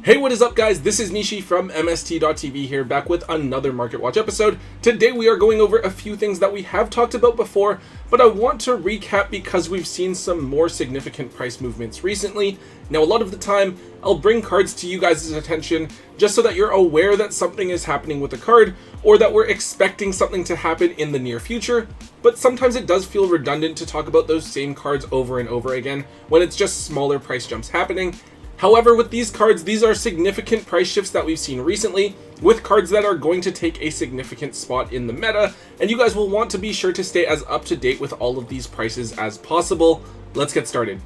Hey, what is up guys? This is Nishi from MST.TV here, back with another Market Watch episode. Today we are going over a few things that we have talked about before, but I want to recap because we've seen some more significant price movements recently. Now, a lot of the time, I'll bring cards to you guys' attention just so that you're aware that something is happening with a card, or that we're expecting something to happen in the near future. But sometimes it does feel redundant to talk about those same cards over and over again when it's just smaller price jumps happening. However, with these cards, these are significant price shifts that we've seen recently, with cards that are going to take a significant spot in the meta, and you guys will want to be sure to stay as up to date with all of these prices as possible. Let's get started.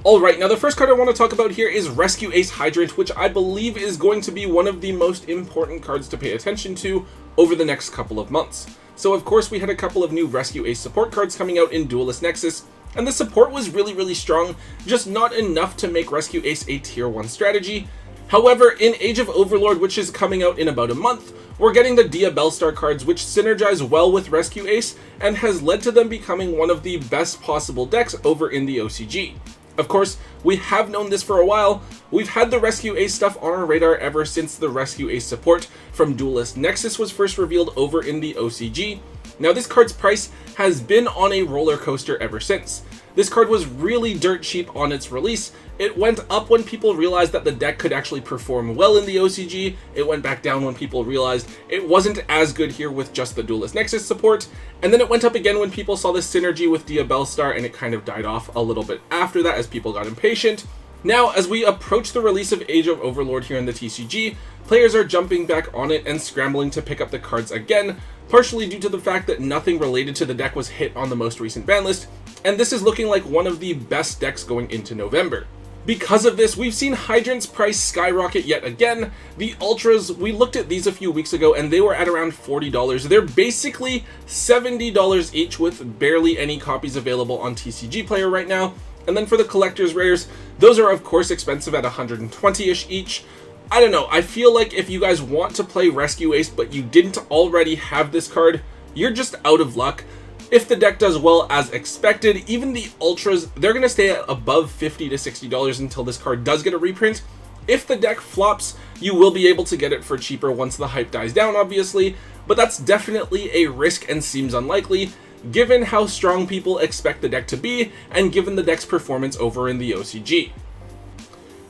Alright, now the first card I want to talk about here is Rescue Ace Hydrant, which I believe is going to be one of the most important cards to pay attention to over the next couple of months. So of course we had a couple of new Rescue Ace support cards coming out in Duelist Nexus, and the support was really strong, just not enough to make Rescue Ace a tier 1 strategy. However, in Age of Overlord, which is coming out in about a month, we're getting the Dia Bellstar cards, which synergize well with Rescue Ace and has led to them becoming one of the best possible decks over in the OCG. Of course, we have known this for a while. We've had the Rescue Ace stuff on our radar ever since the Rescue Ace support from Duelist Nexus was first revealed over in the OCG. Now, this card's price has been on a roller coaster ever since. This card was really dirt cheap on its release. It went up when people realized that the deck could actually perform well in the OCG. It went back down when people realized it wasn't as good here with just the Duelist Nexus support. And then it went up again when people saw the synergy with Dia Bellstar, and it kind of died off a little bit after that as people got impatient. Now, as we approach the release of Age of Overlord here in the TCG, players are jumping back on it and scrambling to pick up the cards again, partially due to the fact that nothing related to the deck was hit on the most recent ban list, and this is looking like one of the best decks going into November. Because of this, we've seen Hydrant's price skyrocket yet again. The Ultras, we looked at these a few weeks ago and they were at around $40. They're basically $70 each with barely any copies available on TCG Player right now. And then for the collector's rares, those are of course expensive at 120-ish each. I don't know, I feel like if you guys want to play Rescue Ace but you didn't already have this card, you're just out of luck. If the deck does well as expected, even the Ultras, they're going to stay at above $50 to $60 until this card does get a reprint. If the deck flops, you will be able to get it for cheaper once the hype dies down, obviously, but that's definitely a risk and seems unlikely, given how strong people expect the deck to be, and given the deck's performance over in the OCG.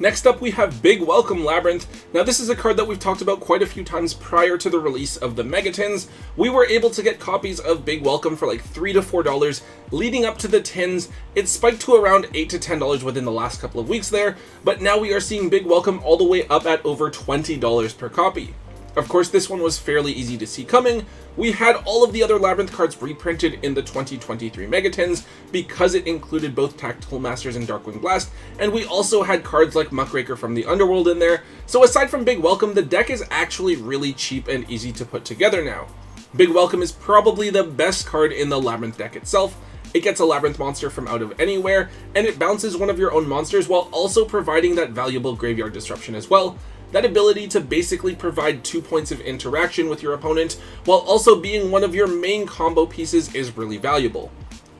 Next up, we have Big Welcome Labyrinth. Now, this is a card that we've talked about quite a few times prior to the release of the Megatins. We were able to get copies of Big Welcome for like $3 to $4 leading up to the tins. It spiked to around $8 to $10 within the last couple of weeks there, but now we are seeing Big Welcome all the way up at over $20 per copy. Of course, this one was fairly easy to see coming. We had all of the other Labyrinth cards reprinted in the 2023 Megatins because it included both Tactical Masters and Darkwing Blast, and we also had cards like Muckraker from the Underworld in there. So aside from Big Welcome, the deck is actually really cheap and easy to put together now. Big Welcome is probably the best card in the Labyrinth deck itself. It gets a Labyrinth monster from out of anywhere, and it bounces one of your own monsters while also providing that valuable graveyard disruption as well. That ability to basically provide 2 points of interaction with your opponent while also being one of your main combo pieces is really valuable.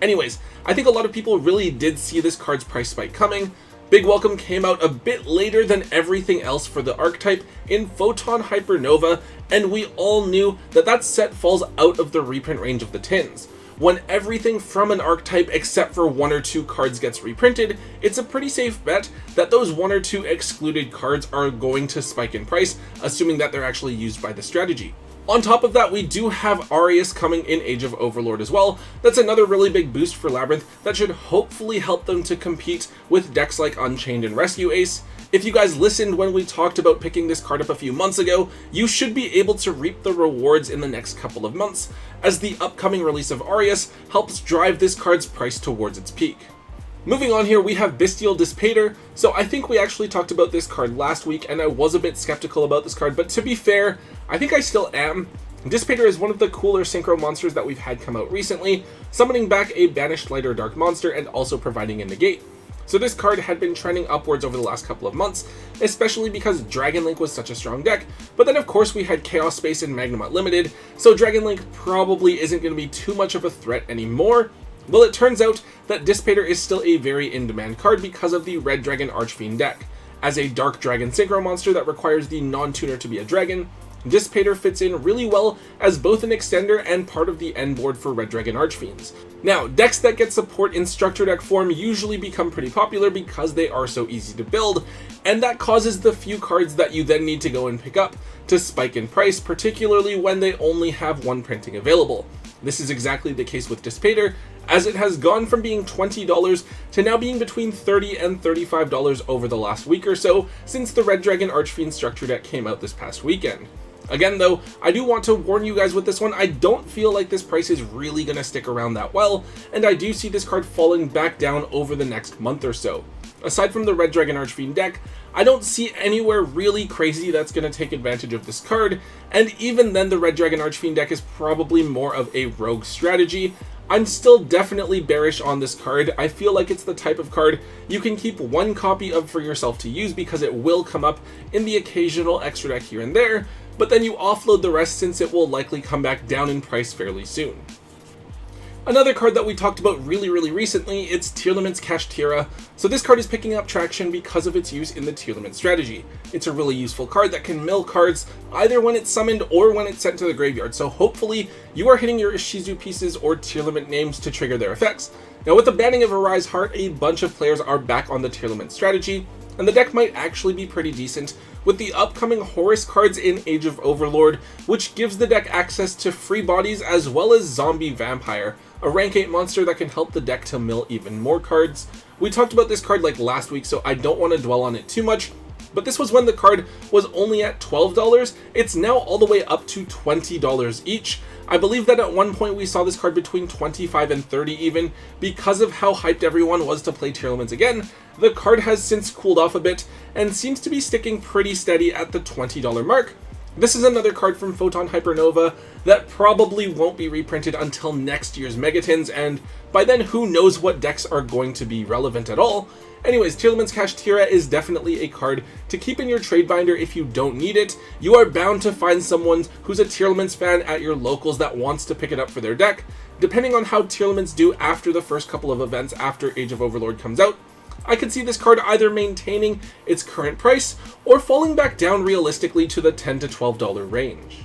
Anyways, I think a lot of people really did see this card's price spike coming. Big Welcome came out a bit later than everything else for the archetype in Photon Hypernova, and we all knew that that set falls out of the reprint range of the tins. When everything from an archetype except for 1 or 2 cards gets reprinted, it's a pretty safe bet that those 1 or 2 excluded cards are going to spike in price, assuming that they're actually used by the strategy. On top of that, we do have Arius coming in Age of Overlord as well. That's another really big boost for Labyrinth that should hopefully help them to compete with decks like Unchained and Rescue Ace. If you guys listened when we talked about picking this card up a few months ago, you should be able to reap the rewards in the next couple of months, as the upcoming release of Arius helps drive this card's price towards its peak. Moving on here, we have Bestial Dispater. So I think we actually talked about this card last week, and I was a bit skeptical about this card, but to be fair, I think I still am. Dispater is one of the cooler synchro monsters that we've had come out recently, summoning back a banished light or dark monster and also providing a negate. So this card had been trending upwards over the last couple of months, especially because Dragon Link was such a strong deck, but then of course we had Chaos Space and Magnamut Limited, so Dragon Link probably isn't going to be too much of a threat anymore. Well, it turns out that Dispater is still a very in-demand card because of the Red Dragon Archfiend deck. as a Dark Dragon Synchro monster that requires the non-tuner to be a dragon, Dissipator fits in really well as both an extender and part of the end board for Red Dragon Archfiends. Now, decks that get support in structure deck form usually become pretty popular because they are so easy to build, and that causes the few cards that you then need to go and pick up to spike in price, particularly when they only have one printing available. This is exactly the case with Dissipator, as it has gone from being $20 to now being between $30 and $35 over the last week or so since the Red Dragon Archfiend structure deck came out this past weekend. Again though, I do want to warn you guys with this one, I don't feel like this price is really going to stick around that well, and I do see this card falling back down over the next month or so. Aside from the Red Dragon Archfiend deck, I don't see anywhere really crazy that's going to take advantage of this card, and even then the Red Dragon Archfiend deck is probably more of a rogue strategy. I'm still definitely bearish on this card. I feel like it's the type of card you can keep one copy of for yourself to use because it will come up in the occasional extra deck here and there, but then you offload the rest since it will likely come back down in price fairly soon. Another card that we talked about really recently, it's Tearlament's Kashtira. So this card is picking up traction because of its use in the Tearlament strategy. It's a really useful card that can mill cards either when it's summoned or when it's sent to the graveyard, so hopefully you are hitting your Ishizu pieces or Tearlament names to trigger their effects. Now with the banning of Arise Heart, a bunch of players are back on the Tearlament strategy, and the deck might actually be pretty decent with the upcoming Horus cards in Age of Overlord, which gives the deck access to free bodies as well as Zombie Vampire, a rank 8 monster that can help the deck to mill even more cards. We talked about this card like last week, so I don't want to dwell on it too much, but this was when the card was only at $12. It's now all the way up to $20 each. I believe that at one point we saw this card between $25 and $30 even, because of how hyped everyone was to play Tearlaments again. The card has since cooled off a bit and seems to be sticking pretty steady at the $20 mark. This is another card from Photon Hypernova that probably won't be reprinted until next year's Megatons, and by then who knows what decks are going to be relevant at all. Anyways, Tearlament's Kashtira is definitely a card to keep in your trade binder if you don't need it. You are bound to find someone who's a Tearlaments fan at your locals that wants to pick it up for their deck. Depending on how Tearlaments do after the first couple of events after Age of Overlord comes out, I could see this card either maintaining its current price or falling back down realistically to the $10 to $12 range.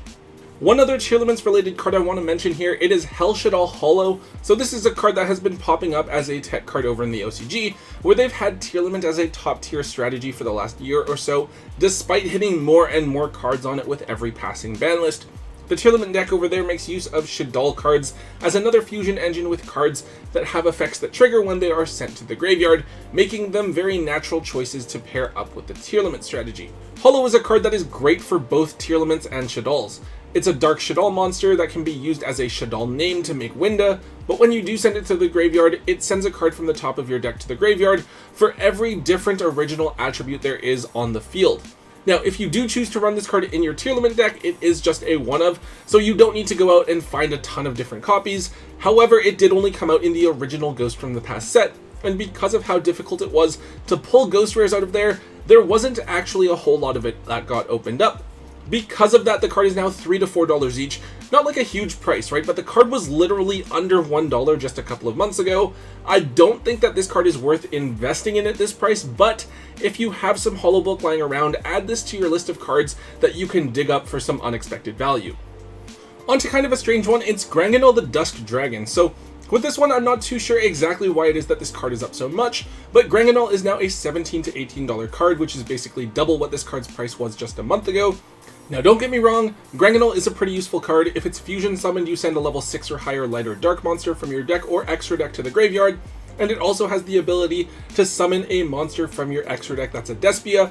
One other Tearlaments related card I want to mention here, it is Hel Shadal Hollow. So this is a card that has been popping up as a tech card over in the OCG, where they've had Tearlament as a top tier strategy for the last year or so, despite hitting more and more cards on it with every passing ban list. The Tearlament deck over there makes use of Shadal cards as another fusion engine with cards that have effects that trigger when they are sent to the graveyard, making them very natural choices to pair up with the Tearlament strategy. Hollow is a card that is great for both Tearlaments and Shadals. It's a Dark Shadal monster that can be used as a Shadal name to make Winda, but when you do send it to the graveyard, it sends a card from the top of your deck to the graveyard for every different original attribute there is on the field. Now, if you do choose to run this card in your Tearlament deck, it is just a one-of, so you don't need to go out and find a ton of different copies. However, it did only come out in the original Ghost from the Past set, and because of how difficult it was to pull Ghost Rares out of there, there wasn't actually a whole lot of it that got opened up. Because of that, the card is now $3 to $4 each. Not like a huge price, right? But the card was literally under $1 just a couple of months ago. I don't think that this card is worth investing in at this price, but if you have some Hollow Book lying around, add this to your list of cards that you can dig up for some unexpected value. On to kind of a strange one, it's Granganol the Dusk Dragon. So with this one, I'm not too sure exactly why it is that this card is up so much, but Granganol is now a $17 to $18 card, which is basically double what this card's price was just a month ago. Now don't get me wrong, Granganol is a pretty useful card. If it's fusion summoned, you send a level 6 or higher light or dark monster from your deck or extra deck to the graveyard, and it also has the ability to summon a monster from your extra deck that's a Despia.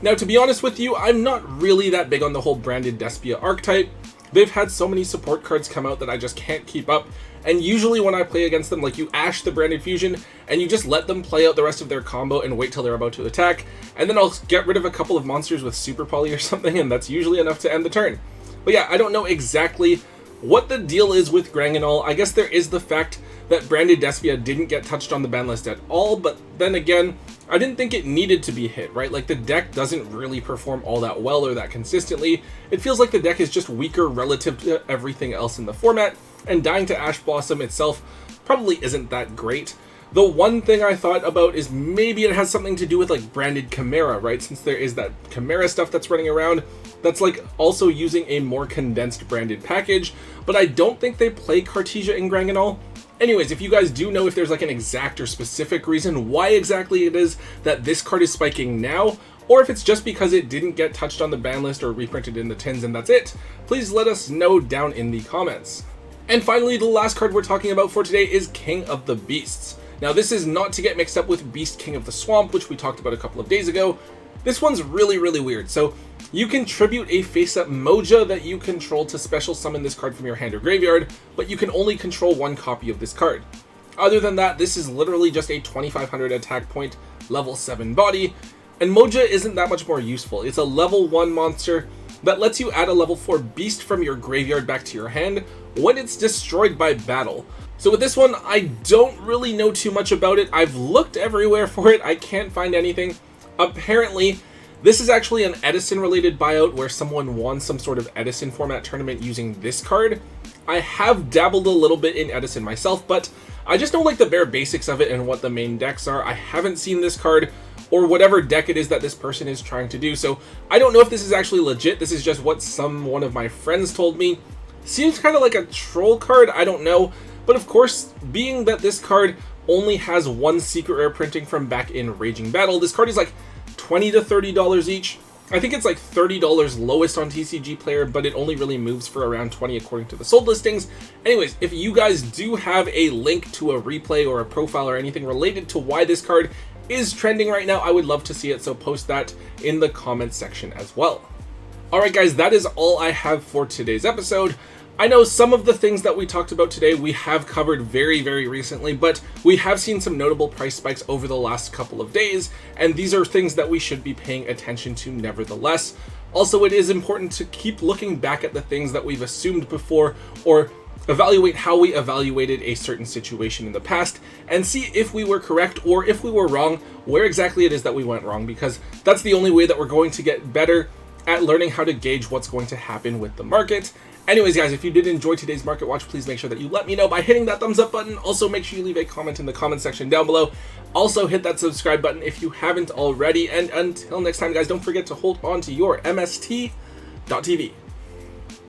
Now to be honest with you, I'm not really that big on the whole branded Despia archetype. They've had so many support cards come out that I just can't keep up, and usually when I play against them, like, you ash the branded fusion and you just let them play out the rest of their combo and wait till they're about to attack, and then I'll get rid of a couple of monsters with super poly or something, and that's usually enough to end the turn. But yeah, I don't know exactly what the deal is with Granganol. I guess there is the fact that branded Despia didn't get touched on the ban list at all, but then again, I didn't think it needed to be hit, right? Like, the deck doesn't really perform all that well or that consistently. It feels like the deck is just weaker relative to everything else in the format, and dying to Ash Blossom itself probably isn't that great. The one thing I thought about is maybe it has something to do with like branded Chimera, right? Since there is that Chimera stuff that's running around, that's like also using a more condensed branded package, but I don't think they play Cartesia and Granganol. Anyways, if you guys do know if there's like an exact or specific reason why exactly it is that this card is spiking now, or if it's just because it didn't get touched on the ban list or reprinted in the tins and that's it, please let us know down in the comments. And finally, the last card we're talking about for today is King of the Beasts. Now, this is not to get mixed up with Beast King of the Swamp, which we talked about a couple of days ago. This one's really, really weird. So you can tribute a face-up Moja that you control to special summon this card from your hand or graveyard, but you can only control one copy of this card. Other than that, this is literally just a 2500 attack point, level 7 body, and Moja isn't that much more useful. It's a level 1 monster that lets you add a level 4 beast from your graveyard back to your hand when it's destroyed by battle. So with this one, I don't really know too much about it. I've looked everywhere for it. I can't find anything. Apparently, this is actually an Edison related buyout where someone won some sort of Edison format tournament using this card. I have dabbled a little bit in Edison myself, but I just know like the bare basics of it and what the main decks are. I haven't seen this card or whatever deck it is that this person is trying to do. So I don't know if this is actually legit. This is just what one of my friends told me. Seems kind of like a troll card. I don't know. But of course, being that this card only has one secret rare printing from back in Raging Battle, this card is like $20 to $30 each. I think it's like $30 lowest on TCG Player, but it only really moves for around 20 according to the sold listings. Anyways, if you guys do have a link to a replay or a profile or anything related to why this card is trending right now, I would love to see it, so post that in the comments section as well. Alright guys, that is all I have for today's episode. I know some of the things that we talked about today we have covered very, very recently, but we have seen some notable price spikes over the last couple of days, and these are things that we should be paying attention to nevertheless. Also, it is important to keep looking back at the things that we've assumed before, or evaluate how we evaluated a certain situation in the past, and see if we were correct or if we were wrong, where exactly it is that we went wrong, because that's the only way that we're going to get better at learning how to gauge what's going to happen with the market. Anyways guys, if you did enjoy today's Market Watch, please make sure that you let me know by hitting that thumbs up button. Also make sure you leave a comment in the comment section down below. Also hit that subscribe button if you haven't already, and until next time guys, don't forget to hold on to your MST.TV.